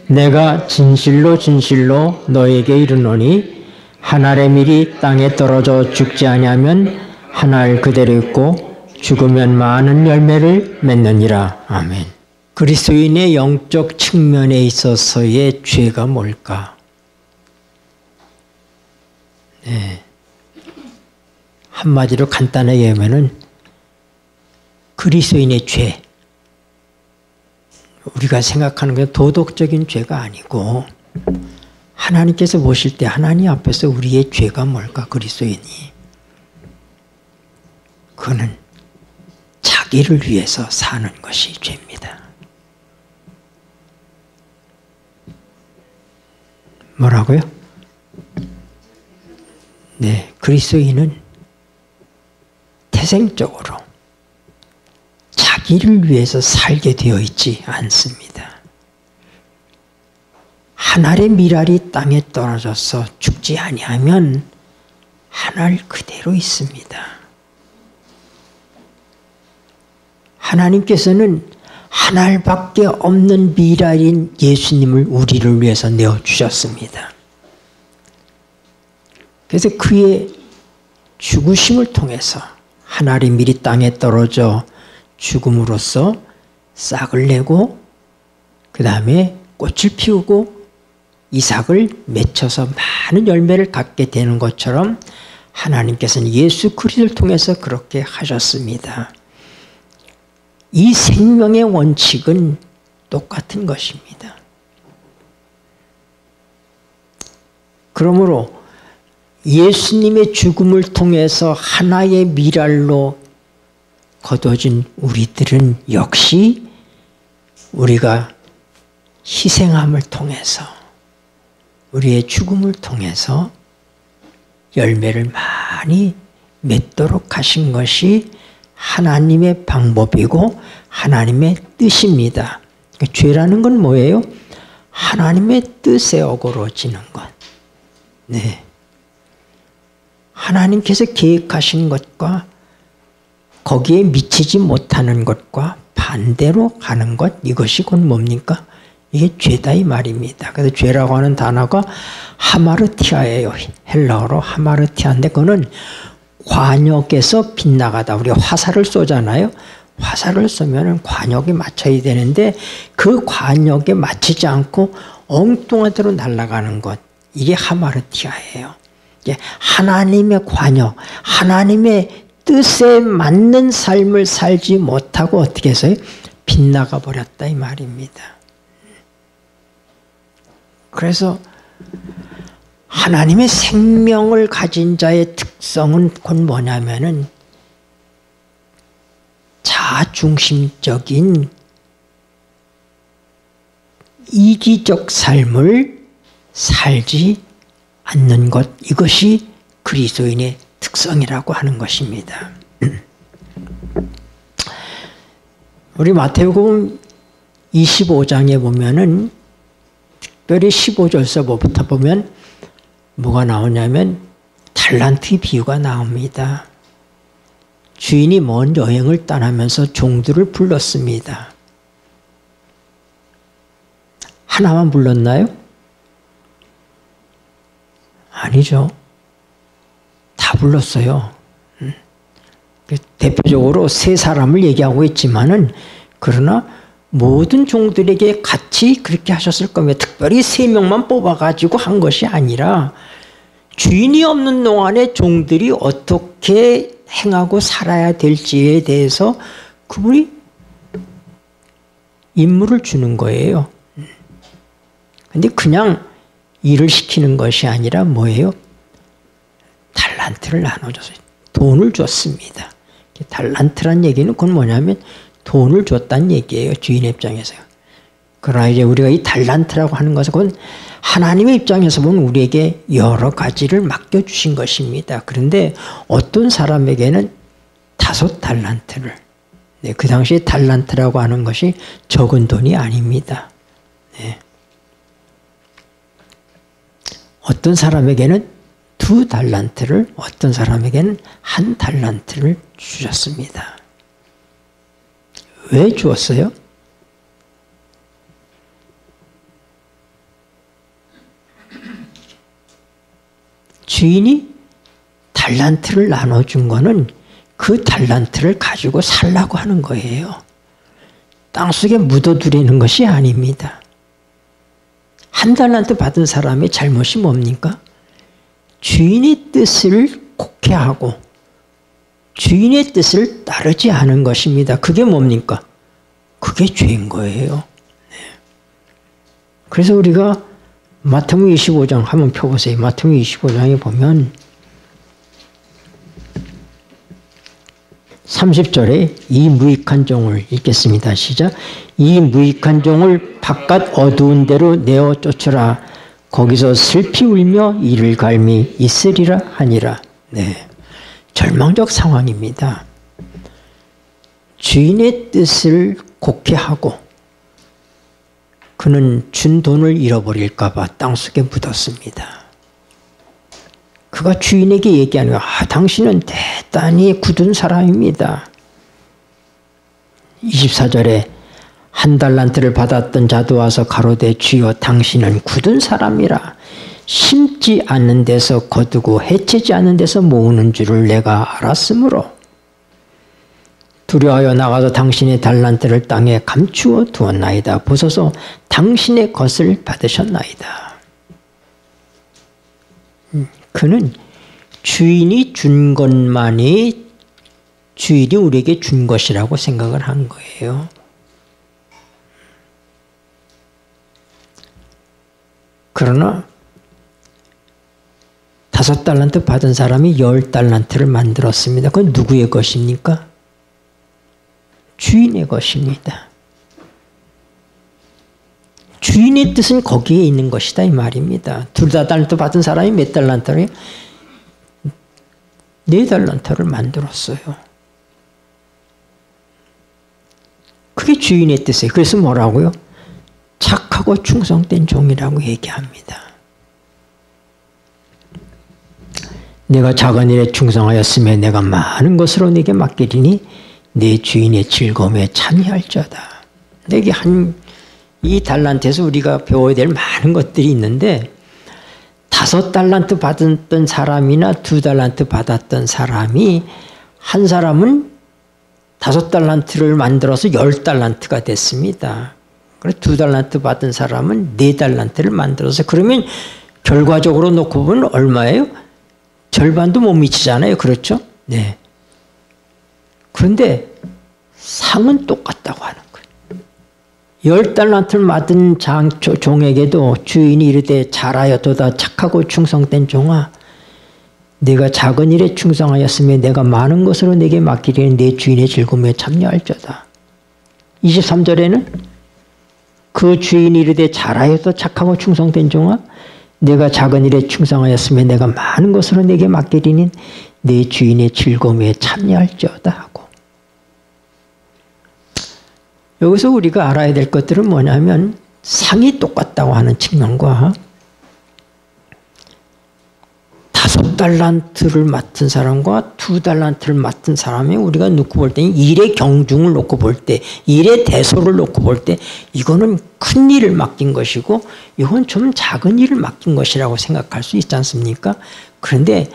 내가 진실로 진실로 너에게 이르노니 한 알의 밀이 땅에 떨어져 죽지 아니하면 한 알 그대로 있고 죽으면 많은 열매를 맺느니라. 아멘. 그리스도인의 영적 측면에 있어서의 죄가 뭘까? 네. 한마디로 간단하게 하면은 그리스도인의 죄. 우리가 생각하는 게 도덕적인 죄가 아니고 하나님께서 보실 때 하나님 앞에서 우리의 죄가 뭘까? 그리스도인이. 그는 자기를 위해서 사는 것이 죄입니다. 뭐라고요? 네, 그리스도인은 태생적으로 자기를 위해서 살게 되어 있지 않습니다. 한 알의 밀알이 땅에 떨어져서 죽지 아니하면 한 알 그대로 있습니다. 하나님께서는 한 알밖에 없는 밀알인 예수님을 우리를 위해서 내어주셨습니다. 그래서 그의 죽으심을 통해서 한 알의 밀이 땅에 떨어져 죽음으로써 싹을 내고 그 다음에 꽃을 피우고 이삭을 맺혀서 많은 열매를 갖게 되는 것처럼 하나님께서는 예수 그리스도를 통해서 그렇게 하셨습니다. 이 생명의 원칙은 똑같은 것입니다. 그러므로 예수님의 죽음을 통해서 하나의 밀알로 거둬진 우리들은 역시 우리가 희생함을 통해서 우리의 죽음을 통해서 열매를 많이 맺도록 하신 것이 하나님의 방법이고 하나님의 뜻입니다. 그러니까 죄라는 건 뭐예요? 하나님의 뜻에 어그러지는 것. 네. 하나님께서 계획하신 것과 거기에 미치지 못하는 것과 반대로 가는 것, 이것이 곧 뭡니까? 이게 죄다 이 말입니다. 그래서 죄라고 하는 단어가 하마르티아예요. 헬라어로 하마르티아인데 그거는 관역에서 빗나가다. 우리가 화살을 쏘잖아요. 화살을 쏘면 관역에 맞춰야 되는데 그 관역에 맞추지 않고 엉뚱한 데로 날아가는 것. 이게 하마르티아예요. 하나님의 관역, 하나님의 뜻에 맞는 삶을 살지 못하고 어떻게 해서요? 빗나가 버렸다 이 말입니다. 그래서 하나님의 생명을 가진 자의 특성은 곧 뭐냐면은 자중심적인 이기적 삶을 살지 않는 것, 이것이 그리스도인의 특성이라고 하는 것입니다. 우리 마태복음 25장에 보면은 특별히 15절서부터 보면 뭐가 나오냐면 달란트 비유가 나옵니다. 주인이 먼 여행을 떠나면서 종들을 불렀습니다. 하나만 불렀나요? 아니죠. 다 불렀어요. 대표적으로 세 사람을 얘기하고 있지만은 그러나 모든 종들에게 같이 그렇게 하셨을 겁니다. 특별히 세 명만 뽑아가지고 한 것이 아니라 주인이 없는 동안에 종들이 어떻게 행하고 살아야 될지에 대해서 그분이 임무를 주는 거예요. 근데 그냥 일을 시키는 것이 아니라 뭐예요? 달란트를 나눠줬어요. 돈을 줬습니다. 달란트란 얘기는 그건 뭐냐면 돈을 줬다는 얘기예요. 주인의 입장에서요. 그러나 이제 우리가 이 달란트라고 하는 것은 그건 하나님의 입장에서 보면 우리에게 여러 가지를 맡겨주신 것입니다. 그런데 어떤 사람에게는 5달란트를, 네, 그 당시에 달란트라고 하는 것이 적은 돈이 아닙니다. 네. 어떤 사람에게는 2달란트를, 어떤 사람에게는 1달란트를 주셨습니다. 왜 주었어요? 주인이 달란트를 나눠준 거는 그 달란트를 가지고 살라고 하는 거예요. 땅속에 묻어두려는 것이 아닙니다. 한 달란트 받은 사람의 잘못이 뭡니까? 주인의 뜻을 곡해하고 주인의 뜻을 따르지 않은 것입니다. 그게 뭡니까? 그게 죄인 거예요. 그래서 우리가 마태복음 25장 한번 펴보세요. 마태복음 25장에 보면 30절에 이 무익한 종을 읽겠습니다. 시작. 이 무익한 종을 바깥 어두운 데로 내어 쫓으라. 거기서 슬피 울며 이를 갈미 있으리라 하니라. 네, 절망적 상황입니다. 주인의 뜻을 곡해하고 그는 준 돈을 잃어버릴까 봐 땅속에 묻었습니다. 그가 주인에게 얘기하는 거야. 당신은 대단히 굳은 사람입니다. 24절에 한 달란트를 받았던 자도 와서 가로되 주여 당신은 굳은 사람이라 심지 않는 데서 거두고 해치지 않는 데서 모으는 줄을 내가 알았으므로 두려워하여 나가서 당신의 달란트를 땅에 감추어 두었나이다. 보소서 당신의 것을 받으셨나이다. 그는 주인이 준 것만이 주인이 우리에게 준 것이라고 생각을 한 거예요. 그러나 5달란트 받은 사람이 10달란트를 만들었습니다. 그건 누구의 것입니까? 주인의 것입니다. 주인의 뜻은 거기에 있는 것이다 이 말입니다. 2달란트 받은 사람이 몇 달란트를? 4달란트를 만들었어요. 그게 주인의 뜻이에요. 그래서 뭐라고요? 착하고 충성된 종이라고 얘기합니다. 내가 작은 일에 충성하였으며 내가 많은 것으로 네게 맡기리니 내 주인의 즐거움에 참여할지어다. 내게 이 달란트에서 우리가 배워야 될 많은 것들이 있는데 5달란트 받았던 사람이나 2달란트 받았던 사람이 한 사람은 5달란트를 만들어서 10달란트가 됐습니다. 그래서 2달란트 받은 사람은 4달란트를 만들어서 그러면 결과적으로 놓고 보면 얼마예요? 절반도 못 미치잖아요. 그렇죠? 네. 그런데 상은 똑같다고 하는 거예요. 10달란트를 받은 종에게도 주인이 이르되 잘하였도다 착하고 충성된 종아 내가 작은 일에 충성하였으며 내가 많은 것으로 내게 맡기리니 내 주인의 즐거움에 참여할지어다. 23절에는 그 주인이 이르되 잘하였도 착하고 충성된 종아 내가 작은 일에 충성하였으며 내가 많은 것으로 내게 맡기리니 내 주인의 즐거움에 참여할지어다 하고 여기서 우리가 알아야 될 것들은 뭐냐면 상이 똑같다고 하는 측면과 5달란트를 맡은 사람과 2달란트를 맡은 사람이 우리가 놓고 볼 때 일의 경중을 놓고 볼 때 일의 대소를 놓고 볼 때 이거는 큰 일을 맡긴 것이고 이건 좀 작은 일을 맡긴 것이라고 생각할 수 있지 않습니까? 그런데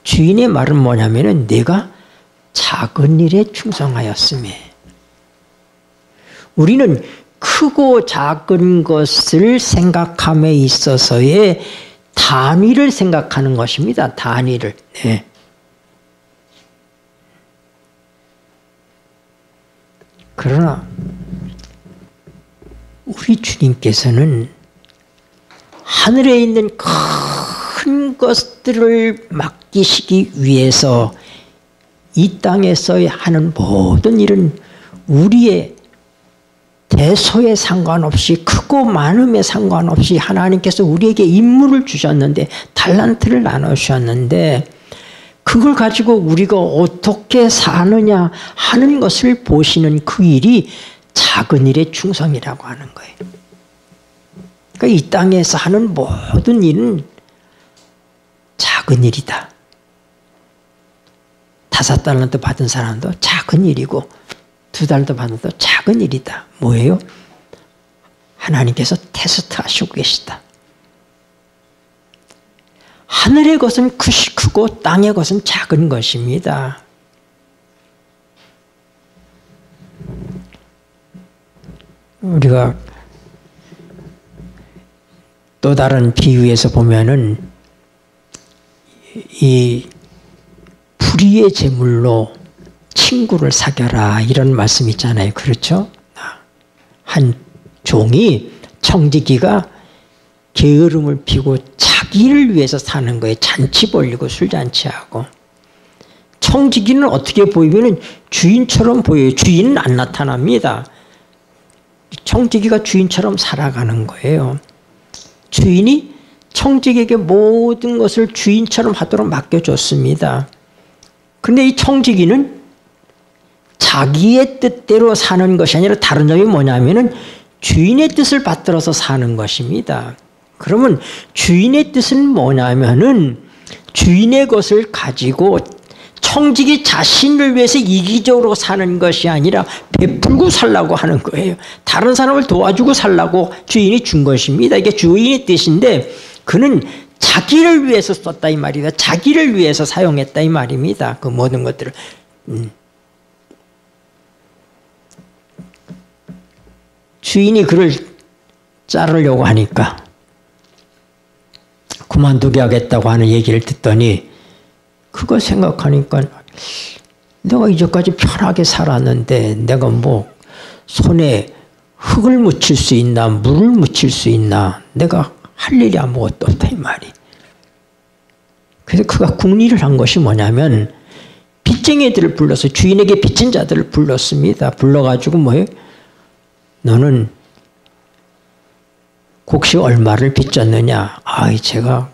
주인의 말은 뭐냐면은 내가 작은 일에 충성하였으며 우리는 크고 작은 것을 생각함에 있어서의 단위를 생각하는 것입니다. 단위를. 네. 그러나 우리 주님께서는 하늘에 있는 큰 것들을 맡기시기 위해서 이 땅에서 하는 모든 일은 우리의 대소에 상관없이 크고 많음에 상관없이 하나님께서 우리에게 임무를 주셨는데 달란트를 나누셨는데 그걸 가지고 우리가 어떻게 사느냐 하는 것을 보시는 그 일이 작은 일의 충성이라고 하는 거예요. 그러니까 이 땅에서 하는 모든 일은 작은 일이다. 5달란트 받은 사람도 작은 일이고 2달란트 받은 사람도 작은 일이다. 뭐예요? 하나님께서 테스트 하시고 계시다. 하늘의 것은 크고 땅의 것은 작은 것입니다. 우리가 또 다른 비유에서 보면은 이 불의의 제물로 친구를 사겨라 이런 말씀 있잖아요. 그렇죠? 한 종이 청지기가 게으름을 피고 자기를 위해서 사는 거예요. 잔치 벌리고 술잔치하고. 청지기는 어떻게 보이면 주인처럼 보여요. 주인은 안 나타납니다. 청지기가 주인처럼 살아가는 거예요. 주인이 청지기에게 모든 것을 주인처럼 하도록 맡겨줬습니다. 그런데 이 청지기는 자기의 뜻대로 사는 것이 아니라 다른 점이 뭐냐면은 주인의 뜻을 받들어서 사는 것입니다. 그러면 주인의 뜻은 뭐냐면은 주인의 것을 가지고 청지기 자신을 위해서 이기적으로 사는 것이 아니라 베풀고 살라고 하는 거예요. 다른 사람을 도와주고 살라고 주인이 준 것입니다. 이게 주인의 뜻인데 그는 자기를 위해서 썼다 이 말이다. 자기를 위해서 사용했다 이 말입니다. 그 모든 것들을. 주인이 그를 자르려고 하니까 그만두게 하겠다고 하는 얘기를 듣더니 그거 생각하니까 내가 이제까지 편하게 살았는데 내가 뭐 손에 흙을 묻힐 수 있나 물을 묻힐 수 있나 내가 할 일이 아무것도 없다 이 말이. 그래서 그가 궁리를 한 것이 뭐냐면 빚쟁이들을 불러서 주인에게 빚진 자들을 불렀습니다. 불러가지고 뭐예요? 너는 곡식 얼마를 빚졌느냐? 아이 제가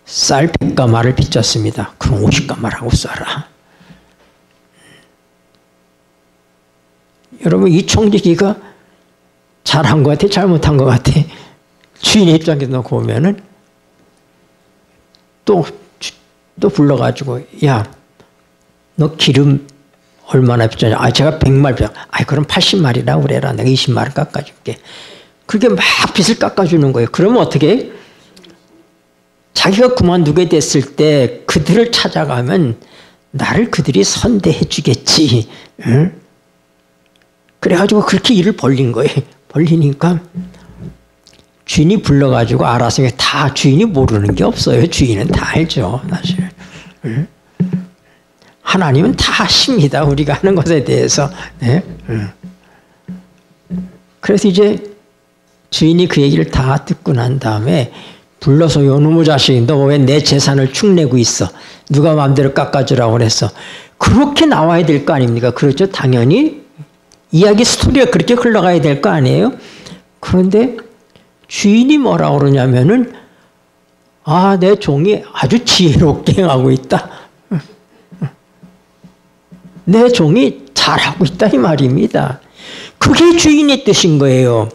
쌀 100가마를 빚졌습니다. 그럼 50가마라고 써라. 여러분 이 청지기가 잘한 것 같아? 잘못한 것 같아? 주인의 입장에서 놓고 보면은 또 불러가지고 야 너 기름 얼마나 빚졌냐? 아 제가 100마리 빚었. 아 그럼 80마리라고 그래라. 내가 20마리 깎아줄게. 그렇게 막 빚을 깎아주는 거예요. 그러면 어떻게 해? 자기가 그만두게 됐을 때 그들을 찾아가면 나를 그들이 선대해 주겠지. 응? 그래가지고 그렇게 일을 벌린 거예요. 벌리니까 주인이 불러가지고 알아서 다 주인이 모르는 게 없어요. 주인은 다 알죠. 사실. 응? 하나님은 다 아십니다. 우리가 하는 것에 대해서. 네? 응. 그래서 이제 주인이 그 얘기를 다 듣고 난 다음에 불러서 요놈의 자식 너 왜 내 재산을 축내고 있어. 누가 마음대로 깎아주라고 그랬어. 그렇게 나와야 될 거 아닙니까? 그렇죠. 당연히 이야기 스토리가 그렇게 흘러가야 될 거 아니에요. 그런데 주인이 뭐라고 그러냐면은 아, 내 종이 아주 지혜롭게 행하고 있다. 내 종이 잘하고 있다 이 말입니다. 그게 주인의 뜻인 거예요.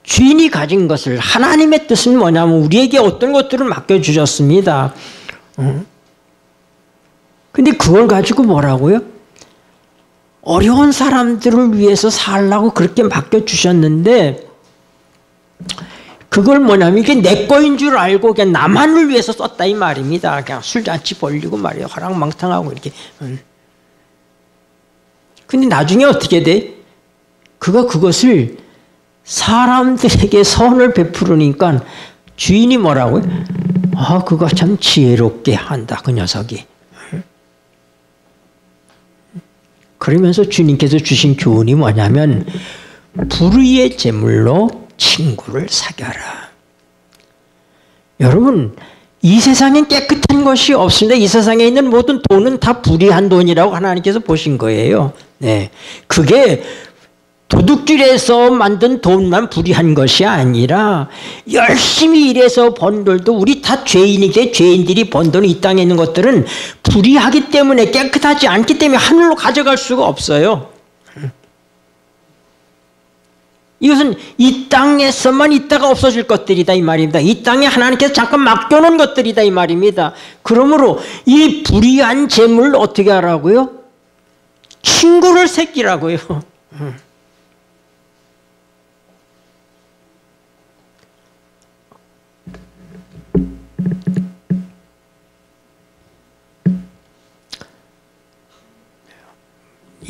주인이 가진 것을 하나님의 뜻은 뭐냐면 우리에게 어떤 것들을 맡겨주셨습니다. 근데 그걸 가지고 뭐라고요? 어려운 사람들을 위해서 살라고 그렇게 맡겨주셨는데 그걸 뭐냐면 이게 내 거인 줄 알고 그냥 나만을 위해서 썼다 이 말입니다. 그냥 술잔치 벌리고 말이에요. 화랑망탕하고 이렇게. 근데 나중에 어떻게 돼? 그가 그것을 사람들에게 선을 베푸르니까 주인이 뭐라고요? 아, 그거 참 지혜롭게 한다, 그 녀석이. 그러면서 주님께서 주신 교훈이 뭐냐면 불의의 제물로 친구를 사겨라. 여러분, 이 세상엔 깨끗한 것이 없습니다. 이 세상에 있는 모든 돈은 다 불의한 돈이라고 하나님께서 보신 거예요. 네, 그게 도둑질해서 만든 돈만 불의한 것이 아니라 열심히 일해서 번 돈도 우리 다 죄인이게 죄인들이 번 돈이 이 땅에 있는 것들은 불의하기 때문에 깨끗하지 않기 때문에 하늘로 가져갈 수가 없어요. 이것은 이 땅에서만 있다가 없어질 것들이다 이 말입니다. 이 땅에 하나님께서 잠깐 맡겨놓은 것들이다 이 말입니다. 그러므로 이 불의한 재물을 어떻게 하라고요? 친구를 새끼라고요.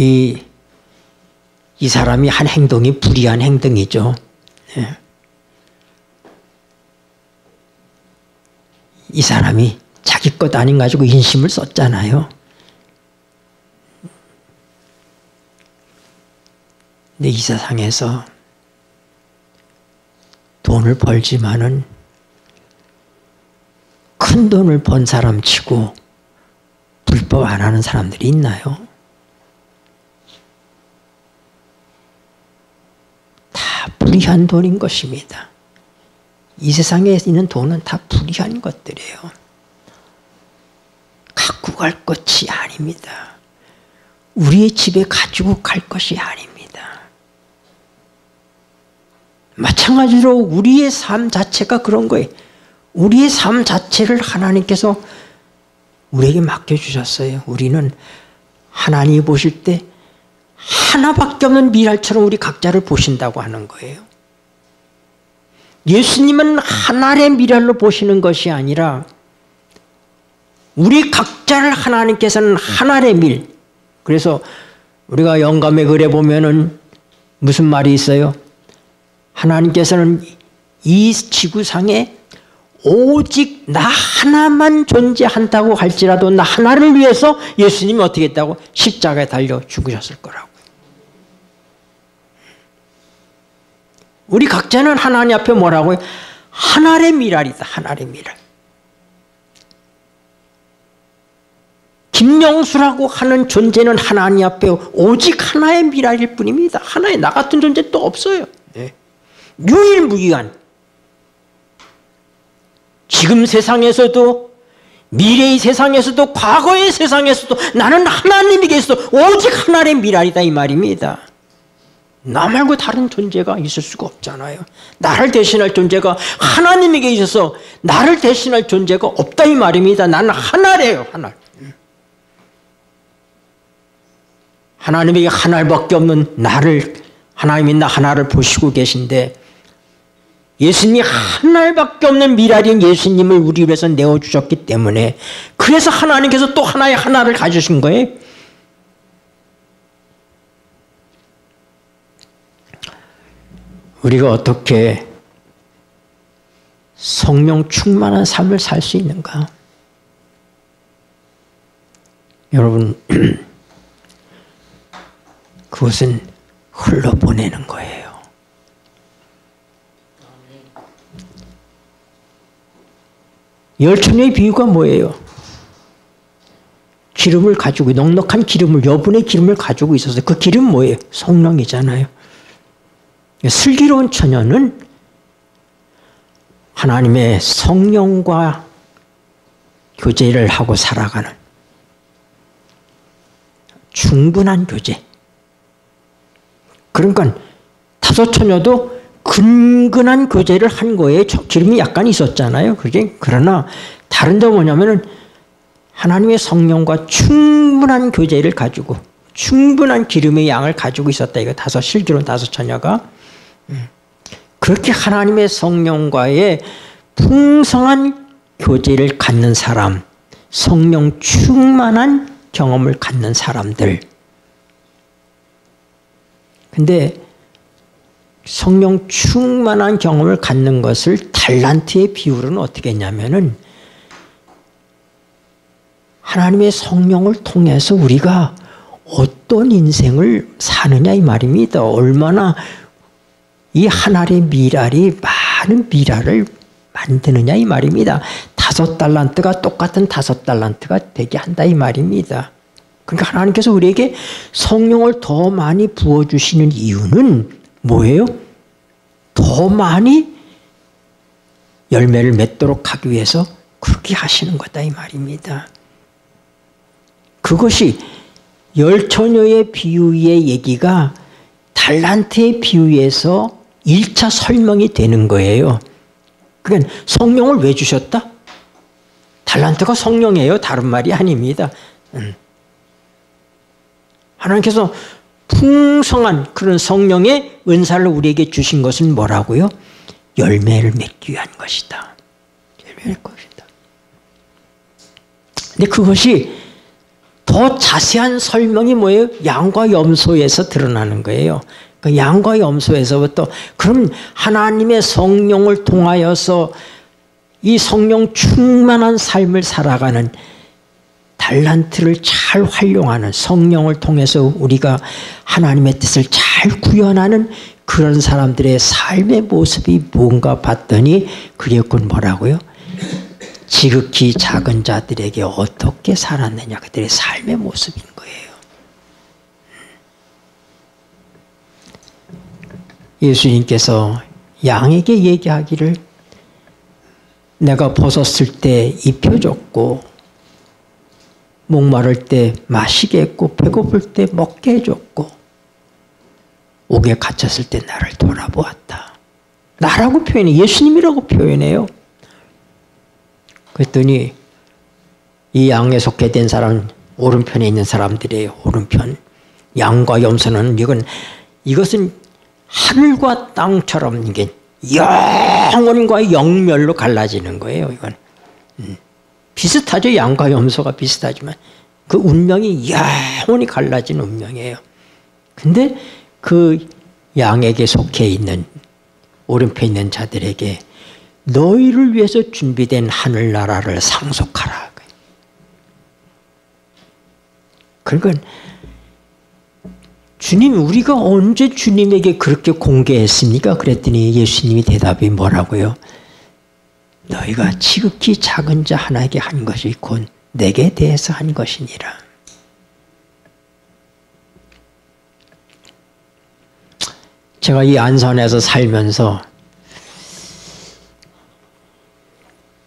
이 사람이 한 행동이 불의한 행동이죠. 예. 이 사람이 자기 것 아닌 가지고 인심을 썼잖아요. 근데 이 세상에서 돈을 벌지만은 큰 돈을 번 사람 치고 불법 안 하는 사람들이 있나요? 다 불의한 돈인 것입니다. 이 세상에 있는 돈은 다 불의한 것들이에요. 갖고 갈 것이 아닙니다. 우리의 집에 가지고 갈 것이 아닙니다. 마찬가지로 우리의 삶 자체가 그런 거예요. 우리의 삶 자체를 하나님께서 우리에게 맡겨주셨어요. 우리는 하나님이 보실 때 하나밖에 없는 미랄처럼 우리 각자를 보신다고 하는 거예요. 예수님은 하나의 미랄로 보시는 것이 아니라 우리 각자를 하나님께서는 하나의 밀. 그래서 우리가 영감의 글에 보면은 무슨 말이 있어요? 하나님께서는 이 지구상에 오직 나 하나만 존재한다고 할지라도 나 하나를 위해서 예수님이 어떻게 했다고? 십자가에 달려 죽으셨을 거라고. 우리 각자는 하나님 앞에 뭐라고요? 하나의 미랄이다. 하나의 미랄. 김영수라고 하는 존재는 하나님 앞에 오직 하나의 미랄일 뿐입니다. 하나의 나 같은 존재 또 없어요. 네. 유일무이한 지금 세상에서도 미래의 세상에서도 과거의 세상에서도 나는 하나님에게서 오직 하나의 미랄이다 이 말입니다. 나 말고 다른 존재가 있을 수가 없잖아요. 나를 대신할 존재가 하나님에게 있어서 나를 대신할 존재가 없다 이 말입니다. 나는 하나래요. 하나. 하나님에게 하나밖에 없는 나를 하나님이 나 하나를 보시고 계신데 예수님이 하나밖에 없는 미랄인 예수님을 우리 위해서 내어주셨기 때문에 그래서 하나님께서 또 하나의 하나를 가지신 거예요. 우리가 어떻게 성령 충만한 삶을 살 수 있는가? 여러분 그것은 흘러보내는 거예요. 열처녀의 비유가 뭐예요? 기름을 가지고 넉넉한 기름을 여분의 기름을 가지고 있어서 그 기름 뭐예요? 성령이잖아요. 슬기로운 처녀는 하나님의 성령과 교제를 하고 살아가는 충분한 교제. 그러니까 다섯 처녀도 근근한 교제를 한 거예요. 기름이 약간 있었잖아요. 그게 그러나 다른 점 뭐냐면은 하나님의 성령과 충분한 교제를 가지고 충분한 기름의 양을 가지고 있었다. 이거 다섯 실기로운 다섯 처녀가 그렇게 하나님의 성령과의 풍성한 교제를 갖는 사람, 성령 충만한 경험을 갖는 사람들. 근데 성령 충만한 경험을 갖는 것을 달란트의 비유로는 어떻게 했냐면은 하나님의 성령을 통해서 우리가 어떤 인생을 사느냐 이 말입니다. 얼마나 이 하나의 미랄이 많은 미랄을 만드느냐 이 말입니다. 5달란트가 똑같은 5달란트가 되게 한다 이 말입니다. 그러니까 하나님께서 우리에게 성령을 더 많이 부어주시는 이유는 뭐예요? 더 많이 열매를 맺도록 하기 위해서 그렇게 하시는 거다 이 말입니다. 그것이 열처녀의 비유의 얘기가 달란트의 비유에서 1차 설명이 되는 거예요. 그러니까 성령을 왜 주셨다? 달란트가 성령이에요. 다른 말이 아닙니다. 하나님께서 풍성한 그런 성령의 은사를 우리에게 주신 것은 뭐라고요? 열매를 맺기 위한 것이다. 열매를 맺을 것이다. 근데 그것이 더 자세한 설명이 뭐예요? 양과 염소에서 드러나는 거예요. 그 양과 염소에서부터 그럼 하나님의 성령을 통하여서 이 성령 충만한 삶을 살아가는 달란트를 잘 활용하는 성령을 통해서 우리가 하나님의 뜻을 잘 구현하는 그런 사람들의 삶의 모습이 뭔가 봤더니 그게 곧 뭐라고요? 지극히 작은 자들에게 어떻게 살았느냐 그들의 삶의 모습인 거예요. 예수님께서 양에게 얘기하기를 내가 벗었을 때 입혀줬고 목마를 때 마시게 했고 배고플 때 먹게 해줬고 옥에 갇혔을 때 나를 돌아보았다. 나라고 표현해. 예수님이라고 표현해요. 그랬더니 이 양에 속해 된 사람 오른편에 있는 사람들이에요. 오른편. 양과 염소는 이것은 하늘과 땅처럼 이게 영원과 영멸로 갈라지는 거예요. 이건 비슷하죠. 양과 염소가 비슷하지만 그 운명이 영원히 갈라진 운명이에요. 근데 그 양에게 속해 있는 오른편에 있는 자들에게 너희를 위해서 준비된 하늘나라를 상속하라. 그러니까 주님 우리가 언제 주님에게 그렇게 공개했습니까? 그랬더니 예수님이 대답이 뭐라고요? 너희가 지극히 작은 자 하나에게 한 것이 곧 내게 대해서 한 것이니라. 제가 이 안산에서 살면서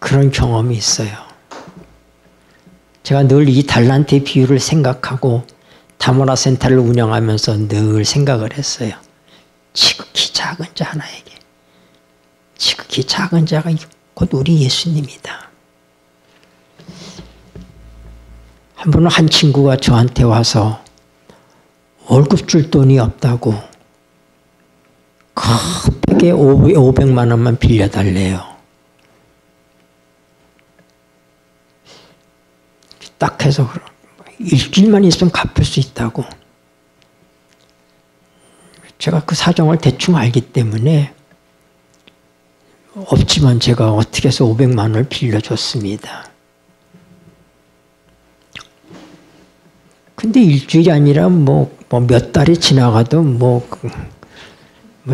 그런 경험이 있어요. 제가 늘 이 달란트의 비유를 생각하고 다문화 센터를 운영하면서 늘 생각을 했어요. 지극히 작은 자 하나에게. 지극히 작은 자가 곧 우리 예수님이다. 한 번은 한 친구가 저한테 와서 월급 줄 돈이 없다고 급하게 500만 원만 빌려달래요. 딱 해서 일주일만 있으면 갚을 수 있다고. 제가 그 사정을 대충 알기 때문에 없지만 제가 어떻게 해서 500만 원을 빌려줬습니다. 근데 일주일이 아니라 몇 달이 지나가도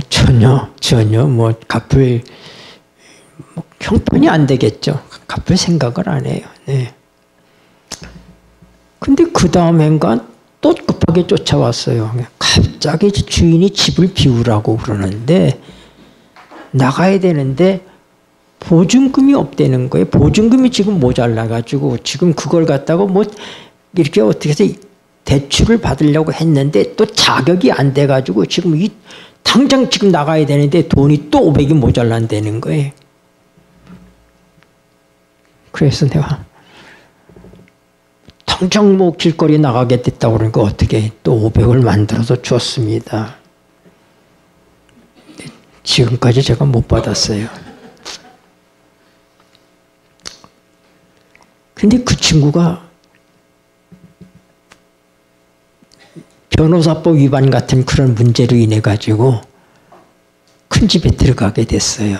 전혀 갚을 형편이 안 되겠죠. 갚을 생각을 안 해요. 네. 근데 그 다음 해인가 또 급하게 쫓아왔어요. 갑자기 주인이 집을 비우라고 그러는데 나가야 되는데 보증금이 없다는 거예요. 보증금이 지금 모자라가지고 지금 그걸 갖다가 이렇게 어떻게 해서 대출을 받으려고 했는데 또 자격이 안 돼가지고 지금 당장 지금 나가야 되는데 돈이 또 500이 모자란다는 거예요. 그래서 내가 당장 길거리에 나가게 됐다고 그러니까 어떻게 또 500을 만들어서 줬습니다. 지금까지 제가 못 받았어요. 근데 그 친구가 변호사법 위반 같은 그런 문제로 인해 가지고 큰 집에 들어가게 됐어요.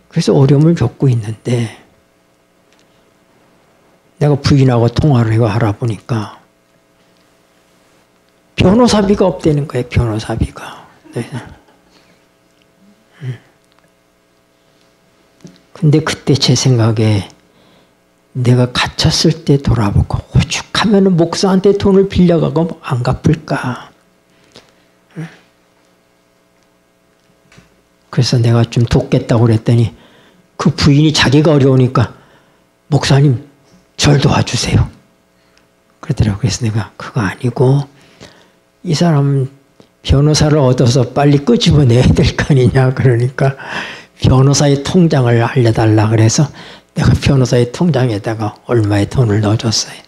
그래서 어려움을 겪고 있는데 내가 부인하고 통화를 하라 보니까 변호사비가 없다는 거예요. 변호사비가. 네. 근데 그때 제 생각에 내가 갇혔을 때 돌아보고 오죽하면 목사한테 돈을 빌려가고 안 갚을까. 그래서 내가 좀 돕겠다고 그랬더니 그 부인이 자기가 어려우니까 목사님 절 도와주세요. 그러더라고요. 그래서 내가 그거 아니고 이 사람 변호사를 얻어서 빨리 끄집어내야 될 거 아니냐. 그러니까 변호사의 통장을 알려달라 그래서 내가 변호사의 통장에다가 얼마의 돈을 넣어줬어요.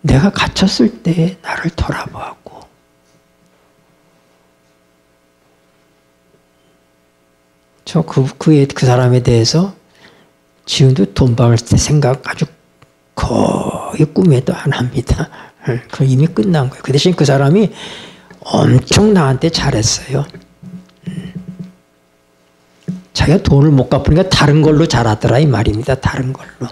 내가 갇혔을 때 나를 돌아보았고 저 그 사람에 대해서 지금도 돈 받을 때 생각 아주 거의 꿈에도 안 합니다. 그 이미 끝난 거예요. 그 대신 그 사람이 엄청 나한테 잘했어요. 자기가 돈을 못 갚으니까 다른 걸로 잘하더라 이 말입니다. 다른 걸로.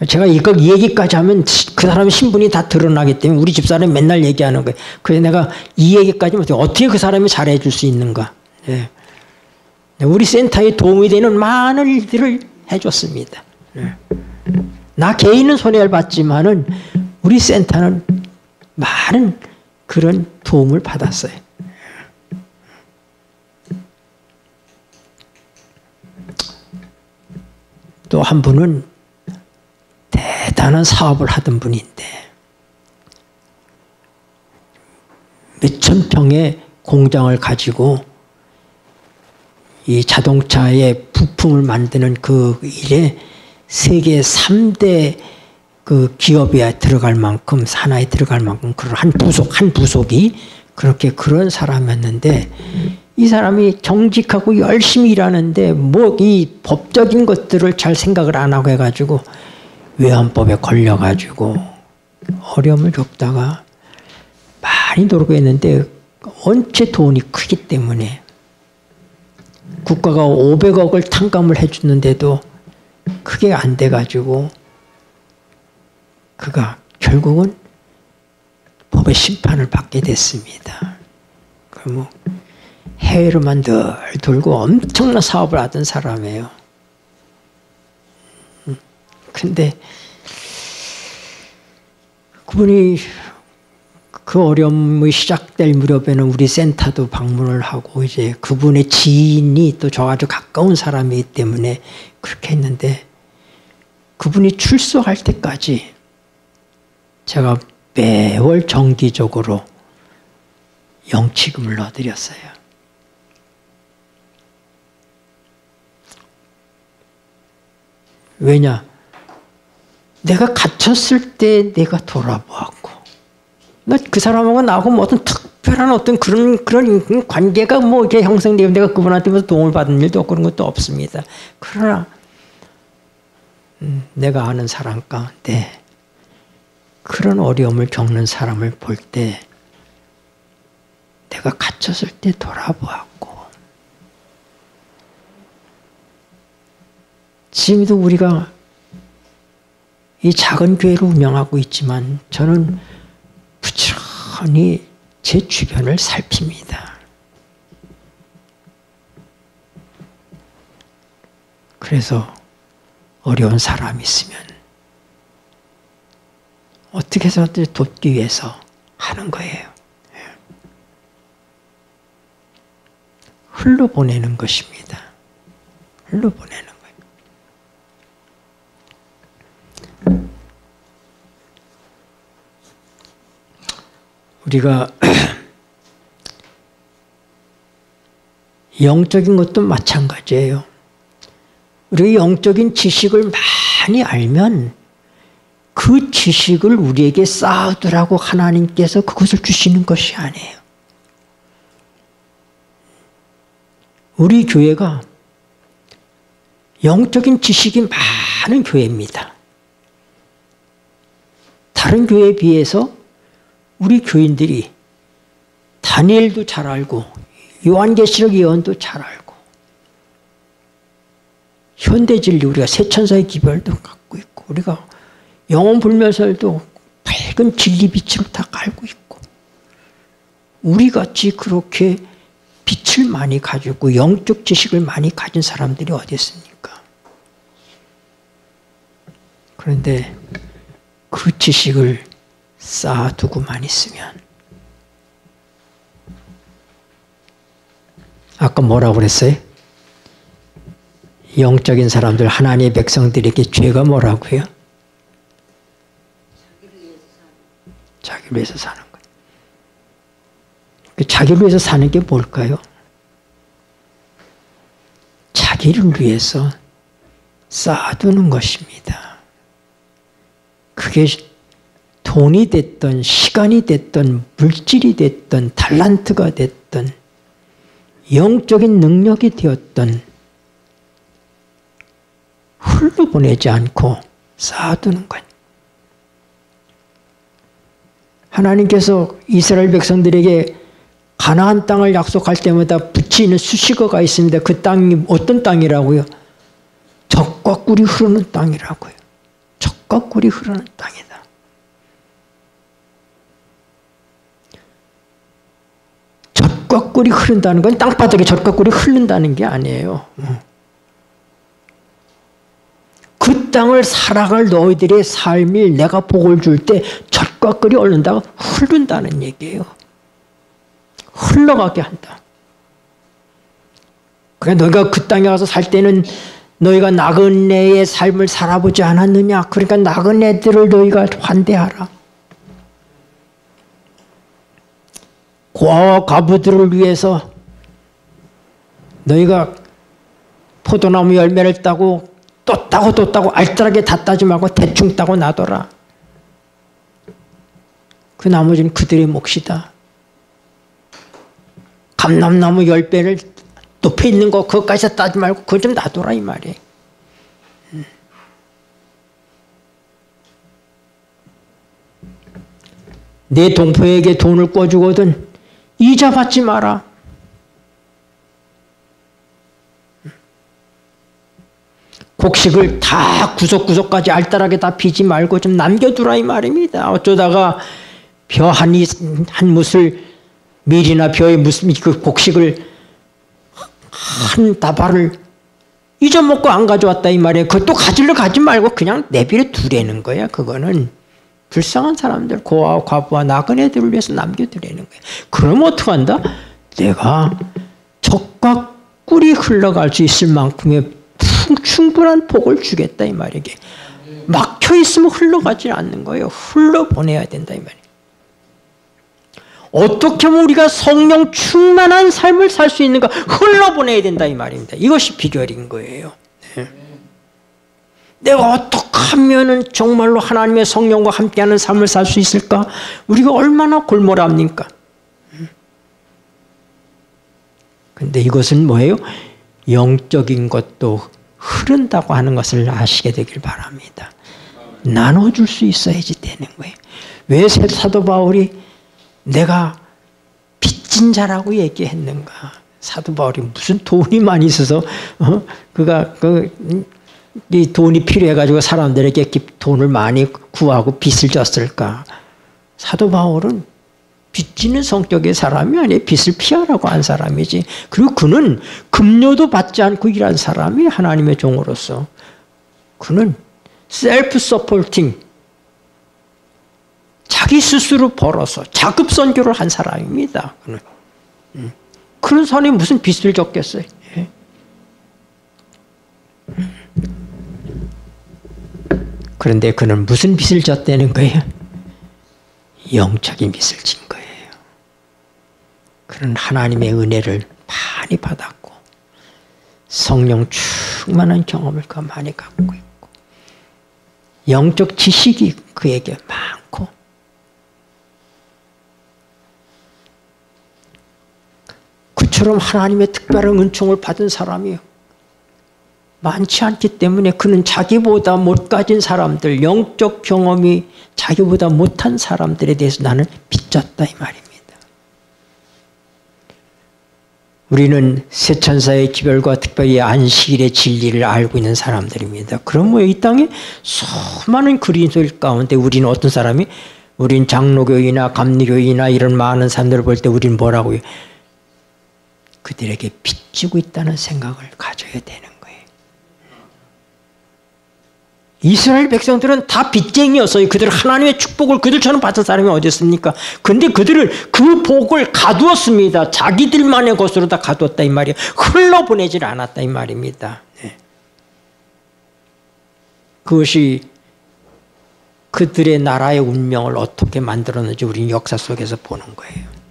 제가 이 얘기까지 하면 그 사람의 신분이 다 드러나기 때문에 우리 집사람이 맨날 얘기하는 거예요. 그래서 내가 이 얘기까지 어떻게 그 사람이 잘해줄 수 있는가. 예. 우리 센터에 도움이 되는 많은 일들을 해줬습니다. 예. 나 개인은 손해를 봤지만은 우리 센터는 많은 그런 도움을 받았어요. 또 한 분은 대단한 사업을 하던 분인데 몇천 평의 공장을 가지고 이 자동차의 부품을 만드는 그 일에 세계 3대 그 기업에 들어갈 만큼 산하에 들어갈 만큼 그런 한 부속이 그렇게 그런 사람이었는데 이 사람이 정직하고 열심히 일하는데 뭐 이 법적인 것들을 잘 생각을 안 하고 해가지고 외환법에 걸려가지고 어려움을 겪다가 많이 노력했는데 원체 돈이 크기 때문에 국가가 500억을 탕감을 해주는데도 그게 안 돼가지고 그가 결국은 법의 심판을 받게 됐습니다. 뭐 해외로만 늘 돌고 엄청난 사업을 하던 사람이에요. 근데 그분이 그 어려움이 시작될 무렵에는 우리 센터도 방문을 하고 이제 그분의 지인이 또 저 아주 가까운 사람이기 때문에 그렇게 했는데 그분이 출소할 때까지 제가 매월 정기적으로 영치금을 넣어드렸어요. 왜냐? 내가 갇혔을 때 내가 돌아보았고 나 그 사람하고 나하고 뭐 어떤 특별한 어떤 그런 관계가 뭐 이렇게 형성되고 내가 그분한테 뭐 도움을 받은 일도 없고 그런 것도 없습니다. 그러나 내가 아는 사람 가운데 그런 어려움을 겪는 사람을 볼 때 내가 갇혔을 때 돌아보았고 지금도 우리가 이 작은 교회를 운영하고 있지만 저는 부지런히 제 주변을 살핍니다. 그래서 어려운 사람이 있으면 어떻게 해서든 돕기 위해서 하는 거예요. 흘러보내는 것입니다. 흘러보내는 거예요. 우리가 영적인 것도 마찬가지예요. 우리 영적인 지식을 많이 알면 그 지식을 우리에게 쌓아두라고 하나님께서 그것을 주시는 것이 아니에요. 우리 교회가 영적인 지식이 많은 교회입니다. 다른 교회에 비해서 우리 교인들이 다니엘도 잘 알고 요한계시록 예언도 잘 알고 현대진리 우리가 세천사의 기별도 갖고 있고 우리가 영혼불멸설도 밝은 진리빛으로 다 알고 있고 우리같이 그렇게 빛을 많이 가지고 영적 지식을 많이 가진 사람들이 어디 있습니까? 그런데 그 지식을 쌓아두고만 있으면 아까 뭐라고 그랬어요? 영적인 사람들 하나님의 백성들에게 죄가 뭐라고요? 자기를 위해서 사는 거예요. 자기를 위해서 사는 게 뭘까요? 자기를 위해서 쌓아두는 것입니다. 그게 돈이 됐든 시간이 됐든 물질이 됐든 달란트가 됐든 영적인 능력이 되었든 흘러보내지 않고 쌓아두는 것. 하나님께서 이스라엘 백성들에게 가나안 땅을 약속할 때마다 붙이는 수식어가 있습니다. 그 땅이 어떤 땅이라고요? 젖과 꿀이 흐르는 땅이라고요. 젖과 꿀이 흐르는 땅이다. 젖과 꿀이 흐른다는 건 땅바닥에 젖과 꿀이 흐른다는 게 아니에요. 그 땅을 살아갈 너희들의 삶이 내가 복을 줄 때 젖과 꿀이 흐른다고 흐른다는 얘기예요. 흘러가게 한다. 그러니까 너희가 그 땅에 가서 살 때는 너희가 나그네의 삶을 살아보지 않았느냐. 그러니까 나그네들을 너희가 환대하라. 고아와 과부들을 위해서 너희가 포도나무 열매를 따고 또 따고 또 따고 알뜰하게 다 따지 말고 대충 따고 놔둬라. 그 나머지는 그들의 몫이다. 감람나무 열매를 높이 있는 거 그것까지 따지 말고 그거 좀 놔둬라 이 말이에요. 내 동포에게 돈을 꿔주거든 이자 받지 마라. 곡식을 다 구석구석까지 알뜰하게 다 비지 말고 좀 남겨두라 이 말입니다. 어쩌다가 벼 한 무슬 밀이나 벼의 무슨 그 곡식을 한 다발을 잊어먹고 안 가져왔다 이 말이에요. 그것도 가지려 가지 말고 그냥 내비려 두라는 거야. 그거는 불쌍한 사람들, 고아와 과부와 나그네들을 위해서 남겨두라는 거야. 그럼 어떡한다? 내가 젖과 꿀이 흘러갈 수 있을 만큼의 충분한 복을 주겠다 이 말이에요. 막혀 있으면 흘러가지 않는 거예요. 흘러보내야 된다 이 말이에요. 어떻게 하면 우리가 성령 충만한 삶을 살 수 있는가? 흘러보내야 된다 이 말입니다. 이것이 비결인 거예요. 네. 내가 어떻게 하면 정말로 하나님의 성령과 함께하는 삶을 살 수 있을까? 우리가 얼마나 골몰합니까? 근데 이것은 뭐예요? 영적인 것도 흐른다고 하는 것을 아시게 되길 바랍니다. 나눠줄 수 있어야지 되는 거예요. 왜 사도 바울이 내가 빚진 자라고 얘기했는가? 사도 바울이 무슨 돈이 많이 있어서 그가 이 돈이 필요해가지고 사람들에게 돈을 많이 구하고 빚을 졌을까? 사도 바울은 빚지는 성격의 사람이 아니에요. 빚을 피하라고 한 사람이지. 그리고 그는 급료도 받지 않고 일한 사람이 하나님의 종으로서. 그는 셀프 서포팅, 자기 스스로 벌어서 자급 선교를 한 사람입니다. 그는. 그런 사람이 무슨 빚을 졌겠어요? 그런데 그는 무슨 빚을 졌다는 거예요? 영적인 빚을 진 거예요. 그는 하나님의 은혜를 많이 받았고 성령 충만한 경험을 많이 갖고 있고 영적 지식이 그에게 많고 그처럼 하나님의 특별한 은총을 받은 사람이요. 많지 않기 때문에 그는 자기보다 못 가진 사람들, 영적 경험이 자기보다 못한 사람들에 대해서 나는 빚졌다 이 말입니다. 우리는 새 천사의 기별과 특별히 안식일의 진리를 알고 있는 사람들입니다. 그럼 이 땅에 수많은 그리스도인 가운데 우리는 어떤 사람이 우린 장로교이나 감리교이나 이런 많은 사람들을 볼 때 우리는 뭐라고요? 그들에게 빚지고 있다는 생각을 가져야 되는 거예요. 이스라엘 백성들은 다 빚쟁이였어요. 그들 하나님의 축복을 그들처럼 받은 사람이 어디 있습니까? 근데 그들을 그 복을 가두었습니다. 자기들만의 것으로 다 가두었다 이 말이에요. 흘러보내질 않았다 이 말입니다. 네. 그것이 그들의 나라의 운명을 어떻게 만들었는지 우리는 역사 속에서 보는 거예요.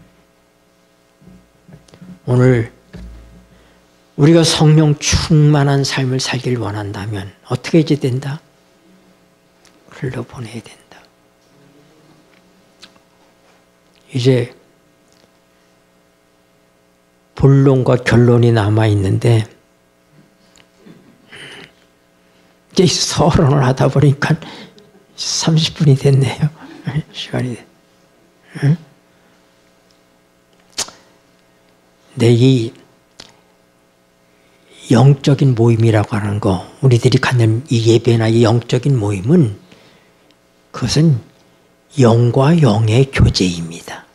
오늘 우리가 성령 충만한 삶을 살길 원한다면 어떻게 해야 된다? 흘러보내야 된다. 이제 본론과 결론이 남아있는데 갑자기 서론을 하다 보니까 30분이 됐네요. 시간이. 응? 네, 이 영적인 모임이라고 하는 거, 우리들이 갖는 이 예배나 이 영적인 모임은 그것은 영과 영의 교제입니다.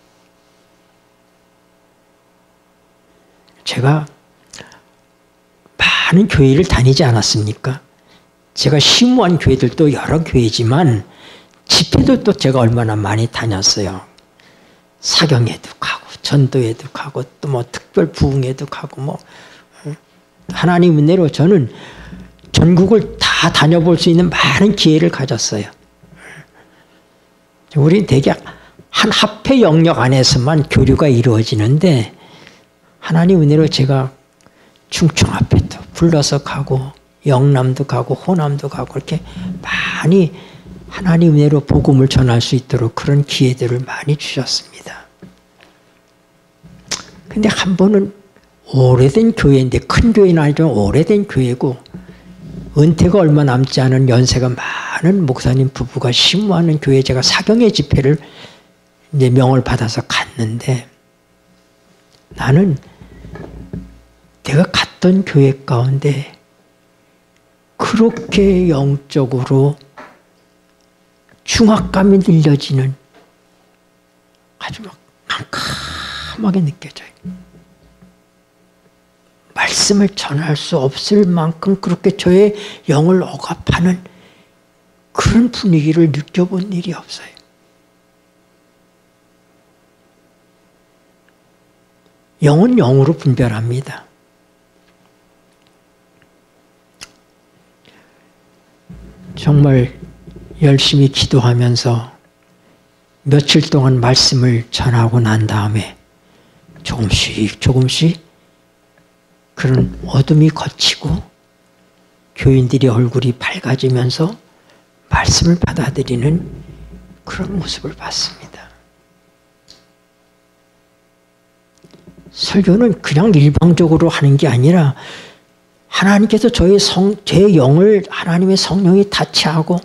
제가 많은 교회를 다니지 않았습니까? 제가 심무한 교회들도 여러 교회지만 집회도 또 제가 얼마나 많이 다녔어요. 사경회도 가고 전도회도 가고 또 뭐 특별 부흥회도 가고 뭐 하나님 은혜로 저는 전국을 다 다녀볼 수 있는 많은 기회를 가졌어요. 우리 대개 한 합회 영역 안에서만 교류가 이루어지는데 하나님 은혜로 제가 충청합회도 불러서 가고 영남도 가고 호남도 가고 이렇게 많이 하나님 은혜로 복음을 전할 수 있도록 그런 기회들을 많이 주셨습니다. 근데 한 번은 오래된 교회인데 큰 교회는 아니지만 오래된 교회고 은퇴가 얼마 남지 않은 연세가 많은 목사님 부부가 심무하는 교회에 제가 사경회 집회를 이제 명을 받아서 갔는데 나는 내가 갔던 교회 가운데 그렇게 영적으로 중압감이 들려지는 아주 막 캄캄하게 느껴져요. 말씀을 전할 수 없을 만큼 그렇게 저의 영을 억압하는 그런 분위기를 느껴본 일이 없어요. 영은 영으로 분별합니다. 정말 열심히 기도하면서 며칠 동안 말씀을 전하고 난 다음에 조금씩 그런 어둠이 걷히고 교인들의 얼굴이 밝아지면서 말씀을 받아들이는 그런 모습을 봤습니다. 설교는 그냥 일방적으로 하는 게 아니라 하나님께서 제 영을 하나님의 성령이 타치하고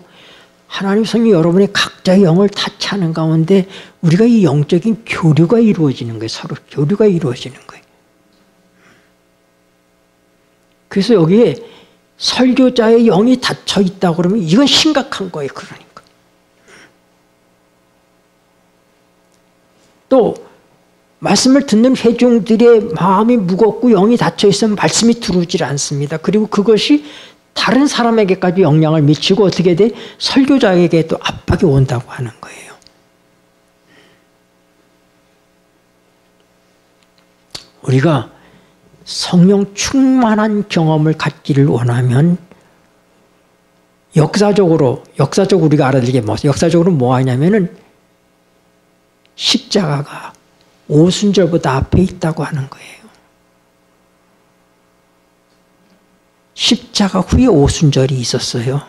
하나님의 성령이 여러분의 각자의 영을 타치하는 가운데 우리가 이 영적인 교류가 이루어지는 거예요. 서로 교류가 이루어지는 거예요. 그래서 여기에 설교자의 영이 닫혀 있다고 그러면 이건 심각한 거예요. 그러니까. 또 말씀을 듣는 회중들의 마음이 무겁고 영이 닫혀 있으면 말씀이 들어오질 않습니다. 그리고 그것이 다른 사람에게까지 영향을 미치고 어떻게 돼? 설교자에게도 압박이 온다고 하는 거예요. 우리가 성령 충만한 경험을 갖기를 원하면 역사적으로 우리가 알아들게 역사적으로 뭐 하냐면은 십자가가 오순절보다 앞에 있다고 하는 거예요. 십자가 후에 오순절이 있었어요.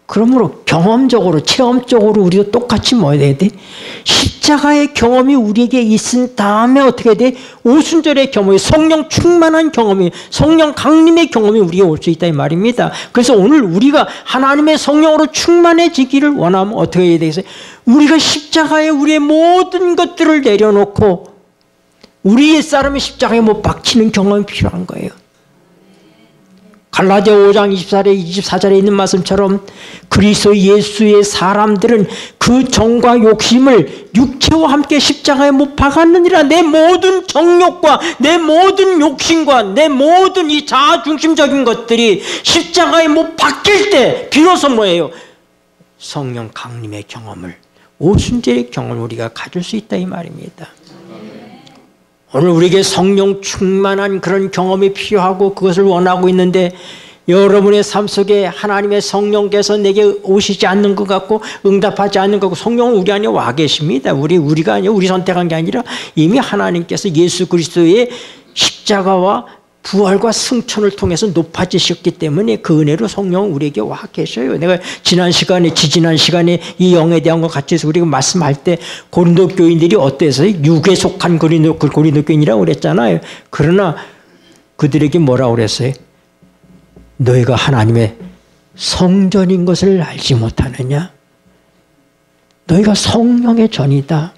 그러므로 경험적으로 체험적으로 우리도 똑같이 뭐 해야 돼? 십자가의 경험이 우리에게 있은 다음에 어떻게 돼? 오순절의 경험이 성령 충만한 경험이 성령 강림의 경험이 우리에게 올 수 있다 이 말입니다. 그래서 오늘 우리가 하나님의 성령으로 충만해지기를 원하면 어떻게 해야 되겠어요? 우리가 십자가에 우리의 모든 것들을 내려놓고 우리의 사람의 십자가에 못 박히는 경험이 필요한 거예요. 갈라디아 5장 24절에 있는 말씀처럼 그리스도 예수의 사람들은 그 정과 욕심을 육체와 함께 십자가에 못 박았느니라. 내 모든 정욕과 내 모든 욕심과 내 모든 이 자아중심적인 것들이 십자가에 못 박힐 때 비로소 뭐예요? 성령 강림의 경험을 오순절의 경험을 우리가 가질 수 있다 이 말입니다. 오늘 우리에게 성령 충만한 그런 경험이 필요하고 그것을 원하고 있는데 여러분의 삶 속에 하나님의 성령께서 내게 오시지 않는 것 같고 응답하지 않는 것 같고 성령은 우리 안에 와 계십니다. 우리가 아니라 우리 선택한 게 아니라 이미 하나님께서 예수 그리스도의 십자가와 부활과 승천을 통해서 높아지셨기 때문에 그 은혜로 성령은 우리에게 와 계셔요. 내가 지지난 시간에 이 영에 대한 것 같이 해서 우리가 말씀할 때 고린도 교인들이 어때서 육에 속한 고린도 교인이라고 그랬잖아요. 그러나 그들에게 뭐라고 그랬어요? 너희가 하나님의 성전인 것을 알지 못하느냐? 너희가 성령의 전이다.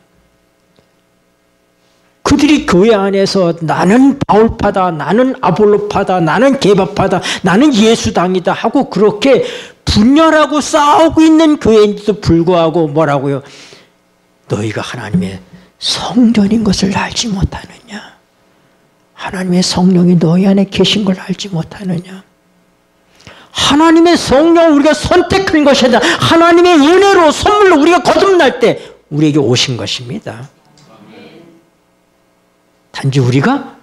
그들이 교회 안에서 나는 바울파다, 나는 아볼로파다, 나는 게바파다, 나는 예수당이다 하고 그렇게 분열하고 싸우고 있는 교회인데도 불구하고 뭐라고요? 너희가 하나님의 성전인 것을 알지 못하느냐? 하나님의 성령이 너희 안에 계신 걸 알지 못하느냐? 하나님의 성령을 우리가 선택한 것이 아니라 하나님의 은혜로 선물로 우리가 거듭날 때 우리에게 오신 것입니다. 단지 우리가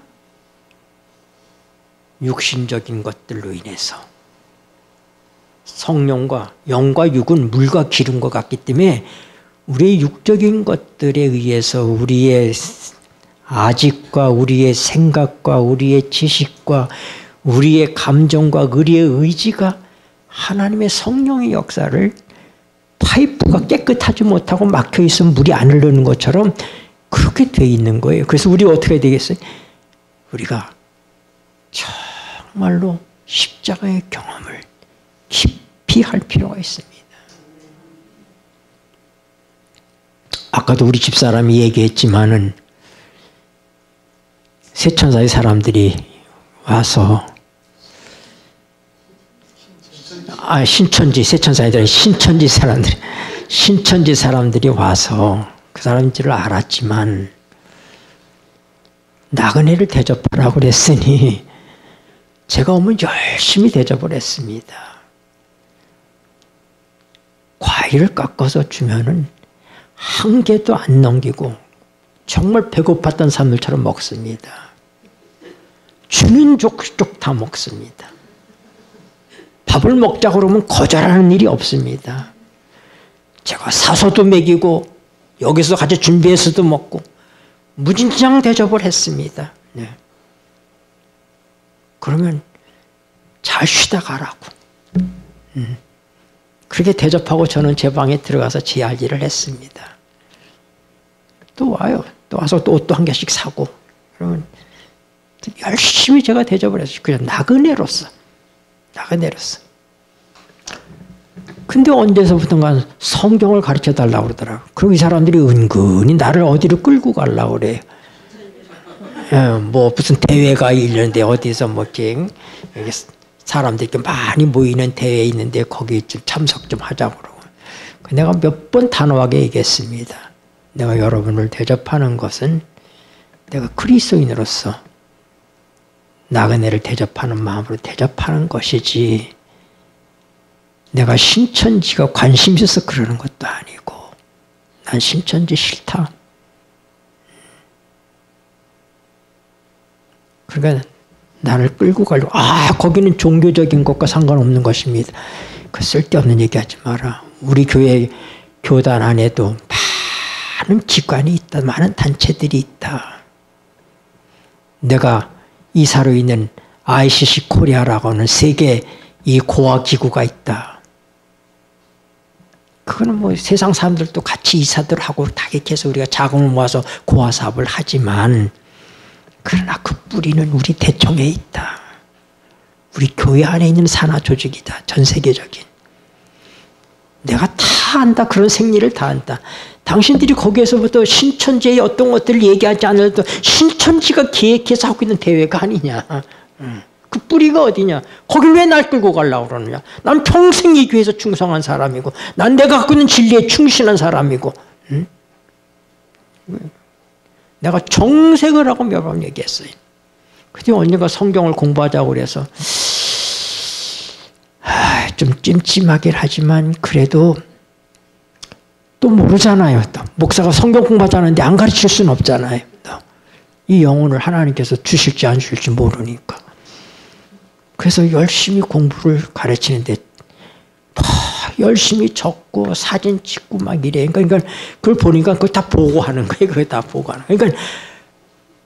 육신적인 것들로 인해서 성령과 영과 육은 물과 기름과 같기 때문에 우리의 육적인 것들에 의해서 우리의 아직과 우리의 생각과 우리의 지식과 우리의 감정과 우리의 의지가 하나님의 성령의 역사를 파이프가 깨끗하지 못하고 막혀 있으면 물이 안 흐르는 것처럼 그렇게 돼 있는 거예요. 그래서 우리가 어떻게 되겠어요? 우리가 정말로 십자가의 경험을 깊이 할 필요가 있습니다. 아까도 우리 집사람이 얘기했지만은 세천사의 사람들이 와서 신천지, 세천사에 들은 신천지 사람들이 와서 그 사람들을 알았지만 나그네를 대접하라고 그랬으니 제가 오면 열심히 대접을 했습니다. 과일을 깎아서 주면은 한 개도 안 넘기고 정말 배고팠던 사람들처럼 먹습니다. 주는 족족 다 먹습니다. 밥을 먹자 그러면 거절하는 일이 없습니다. 제가 사서도 먹이고 여기서 같이 준비해서도 먹고 무진장 대접을 했습니다. 네. 그러면 잘 쉬다 가라고. 그렇게 대접하고 저는 제 방에 들어가서 제 할 일을 했습니다. 또 와요. 또 와서 또 옷도 한 개씩 사고. 그러면 열심히 제가 대접을 했어요. 그냥 나그네로서. 근데 언제서부턴가 성경을 가르쳐 달라고 그러더라고요. 그리고 이 사람들이 은근히 나를 어디로 끌고 가려고 그래요. 뭐 무슨 대회가 있는데 어디서 뭐 이렇게 사람들이 이렇게 많이 모이는 대회 있는데 거기 좀 참석 좀 하자고 그러고. 내가 몇 번 단호하게 얘기했습니다. 내가 여러분을 대접하는 것은 내가 그리스도인으로서 나그네를 대접하는 마음으로 대접하는 것이지 내가 신천지가 관심 있어서 그러는 것도 아니고 난 신천지 싫다. 그러니까 나를 끌고 가려고 거기는 종교적인 것과 상관없는 것입니다. 그 쓸데없는 얘기하지 마라. 우리 교회 교단 안에도 많은 기관이 있다. 많은 단체들이 있다. 내가 이사로 있는 ICC 코리아라고 하는 세계 이 고아 기구가 있다. 그거는 뭐 세상 사람들도 같이 이사들 하고 다 이렇게 해서 우리가 자금을 모아서 고아 사업을 하지만 그러나 그 뿌리는 우리 대청에 있다. 우리 교회 안에 있는 산하 조직이다. 전 세계적인. 내가 다 안다. 그런 생리를 다 안다. 당신들이 거기에서부터 신천지의 어떤 것들을 얘기하지 않아도 신천지가 기획해서 하고 있는 대회가 아니냐. 그 뿌리가 어디냐. 거길 왜 날 끌고 가려고 그러느냐. 난 평생 이 교회에서 충성한 사람이고 난 내가 갖고 있는 진리에 충실한 사람이고 내가 정색을 하고 몇 번 얘기했어요. 근데 언젠가 성경을 공부하자고 그래서 좀 찜찜하긴 하지만 그래도 또 모르잖아요. 또 목사가 성경 공부하자는데 안 가르칠 수는 없잖아요. 또 이 영혼을 하나님께서 주실지 안 주실지 모르니까. 그래서 열심히 공부를 가르치는데 열심히 적고 사진 찍고 막 이래. 그러니까 그걸 보니까 그걸 다 보고하는 거예요. 그걸 다 보고하는 거예요. 그러니까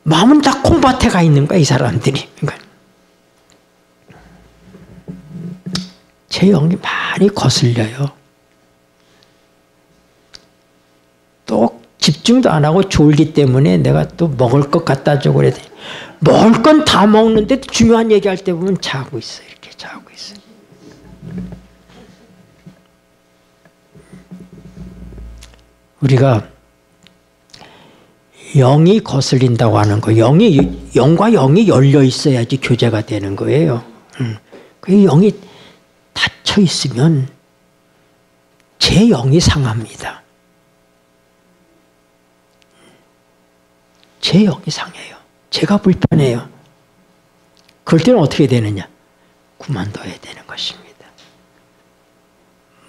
마음은 다 콩밭에 가 있는 거야, 이 사람들이. 그러니까 제 영이 많이 거슬려요. 또 집중도 안 하고 졸기 때문에 내가 또 먹을 것 갖다 주고 그랬더니 먹을 건 다 먹는데 중요한 얘기할 때 보면 자고 있어요. 이렇게 자고 있어요. 우리가 영이 거슬린다고 하는 거, 영과 영이 열려 있어야지 교제가 되는 거예요. 그 영이 닫혀 있으면 제 영이 상합니다. 제 영이 상해요. 제가 불편해요. 그럴 때는 어떻게 되느냐? 그만둬야 되는 것입니다.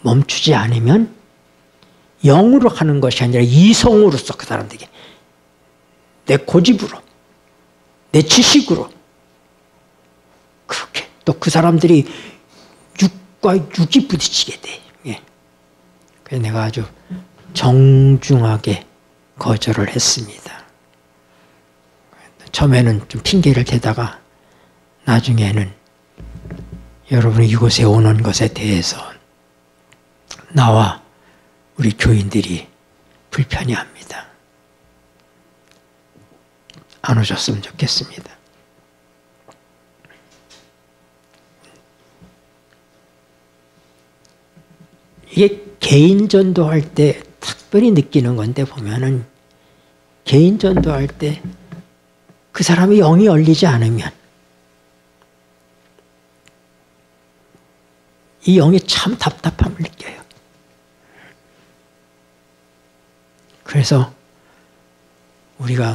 멈추지 않으면 영으로 하는 것이 아니라 이성으로서 그 사람들에게 내 고집으로, 내 지식으로 그렇게 또 그 사람들이 육과 육이 부딪히게 돼. 예. 그래서 내가 아주 정중하게 거절을 했습니다. 처음에는 좀 핑계를 대다가 나중에는 여러분이 이곳에 오는 것에 대해서 나와 우리 교인들이 불편해합니다. 안 오셨으면 좋겠습니다. 이게 개인 전도할 때 특별히 느끼는 건데 보면은 개인 전도할 때 그 사람의 영이 열리지 않으면 이 영이 참 답답함을 느껴요. 그래서 우리가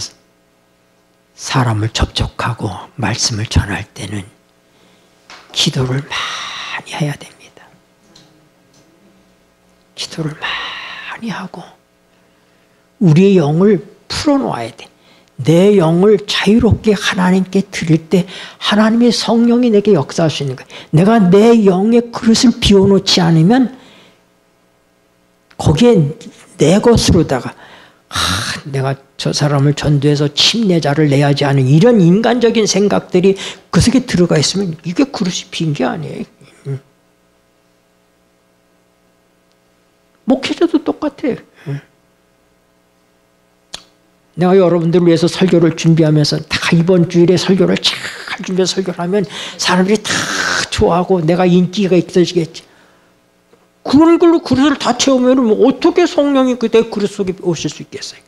사람을 접촉하고 말씀을 전할 때는 기도를 많이 해야 됩니다. 기도를 많이 하고 우리의 영을 풀어놓아야 돼. 내 영을 자유롭게 하나님께 드릴 때 하나님의 성령이 내게 역사할 수 있는 거예요. 내가 내 영의 그릇을 비워놓지 않으면 거기에 내 것으로다가 내가 저 사람을 전도해서 침례자를 내야지 하는 이런 인간적인 생각들이 그 속에 들어가 있으면 이게 그릇이 빈 게 아니에요. 목회자도 똑같아요. 내가 여러분들을 위해서 설교를 준비하면서 다 이번 주일에 설교를 잘 준비해서 설교를 하면 사람들이 다 좋아하고 내가 인기가 있어지겠지. 그런 걸로 그릇을 다 채우면 어떻게 성령이 그대 그릇 속에 오실 수 있겠어요?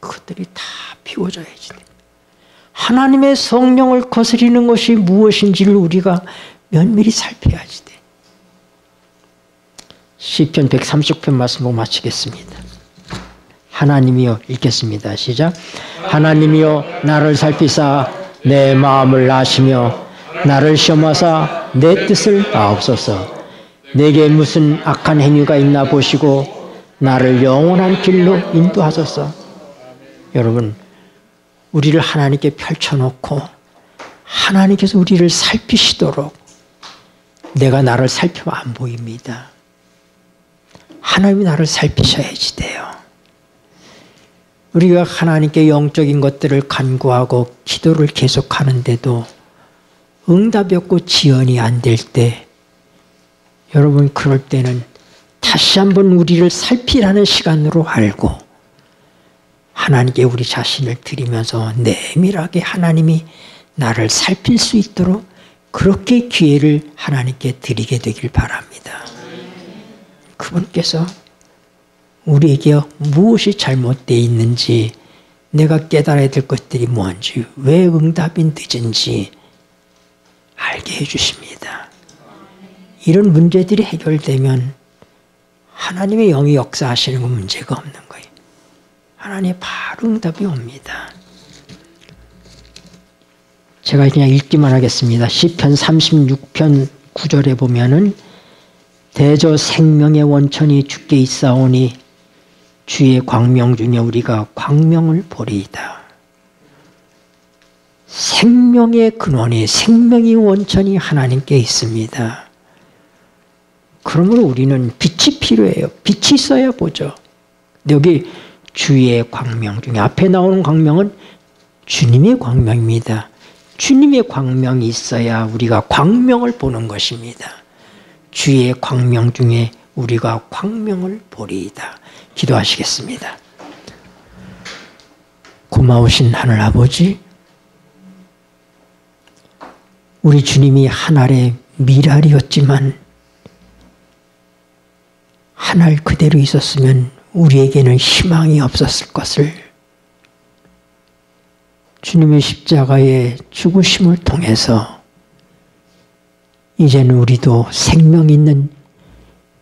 그것들이 다 비워져야지 돼. 하나님의 성령을 거스리는 것이 무엇인지를 우리가 면밀히 살펴야지 돼. 시편 130편 말씀 보고 마치겠습니다. 하나님이여, 읽겠습니다. 시작. 하나님이여 나를 살피사 내 마음을 아시며 나를 시험하사 내 뜻을 아옵소서. 내게 무슨 악한 행위가 있나 보시고 나를 영원한 길로 인도하소서. 여러분, 우리를 하나님께 펼쳐놓고 하나님께서 우리를 살피시도록, 내가 나를 살피면 안 보입니다. 하나님이 나를 살피셔야지 돼요. 우리가 하나님께 영적인 것들을 간구하고 기도를 계속하는데도 응답이 없고 지연이 안 될 때, 여러분 그럴 때는 다시 한번 우리를 살피라는 시간으로 알고 하나님께 우리 자신을 드리면서 내밀하게 하나님이 나를 살필 수 있도록 그렇게 기회를 하나님께 드리게 되길 바랍니다. 그분께서 우리에게 무엇이 잘못되어 있는지, 내가 깨달아야 될 것들이 뭔지, 왜 응답이 늦은지 알게 해주십니다. 이런 문제들이 해결되면 하나님의 영이 역사하시는 건 문제가 없는 거예요. 하나님의 바로 응답이 옵니다. 제가 그냥 읽기만 하겠습니다. 시편 36편 9절에 보면은 대저 생명의 원천이 주께 있사오니 주의 광명 중에 우리가 광명을 보리이다. 생명의 근원이, 생명의 원천이 하나님께 있습니다. 그러므로 우리는 빛이 필요해요. 빛이 있어야 보죠. 여기 주의 광명 중에 앞에 나오는 광명은 주님의 광명입니다. 주님의 광명이 있어야 우리가 광명을 보는 것입니다. 주의 광명 중에 우리가 광명을 보리이다. 기도하시겠습니다. 고마우신 하늘 아버지, 우리 주님이 한 알의 밀알이었지만 한 알 그대로 있었으면 우리에게는 희망이 없었을 것을 주님의 십자가의 죽으심을 통해서 이제는 우리도 생명 있는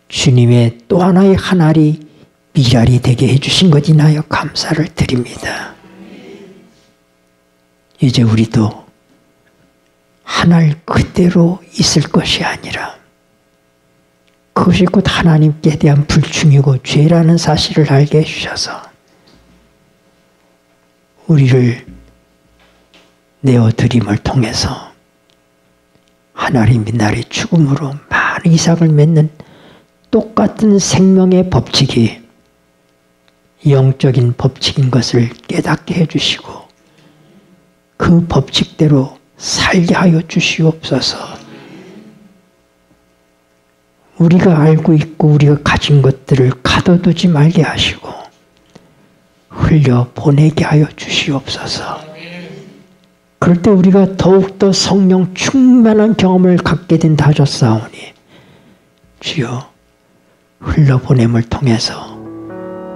주님의 또 하나의 한 알이 밀알이 되게 해주신 것 인하여 감사를 드립니다. 이제 우리도 한 알 그대로 있을 것이 아니라 그것이 곧 하나님께 대한 불충이고 죄라는 사실을 알게 해주셔서 우리를 내어드림을 통해서 하나님 민날의 죽음으로 많은 이삭을 맺는 똑같은 생명의 법칙이 영적인 법칙인 것을 깨닫게 해주시고 그 법칙대로 살게 하여 주시옵소서. 우리가 알고 있고 우리가 가진 것들을 가둬두지 말게 하시고 흘려 보내게 하여 주시옵소서. 그럴 때 우리가 더욱더 성령 충만한 경험을 갖게 된다 하셨사오니 주여 흘러보냄을 통해서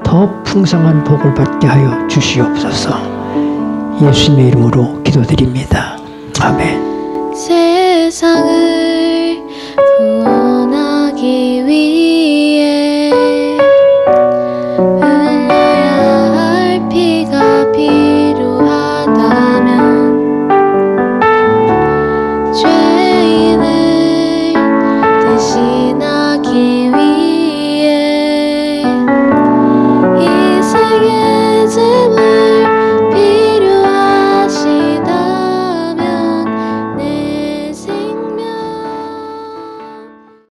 더 풍성한 복을 받게 하여 주시옵소서. 예수님의 이름으로 기도드립니다. 아멘. 세상을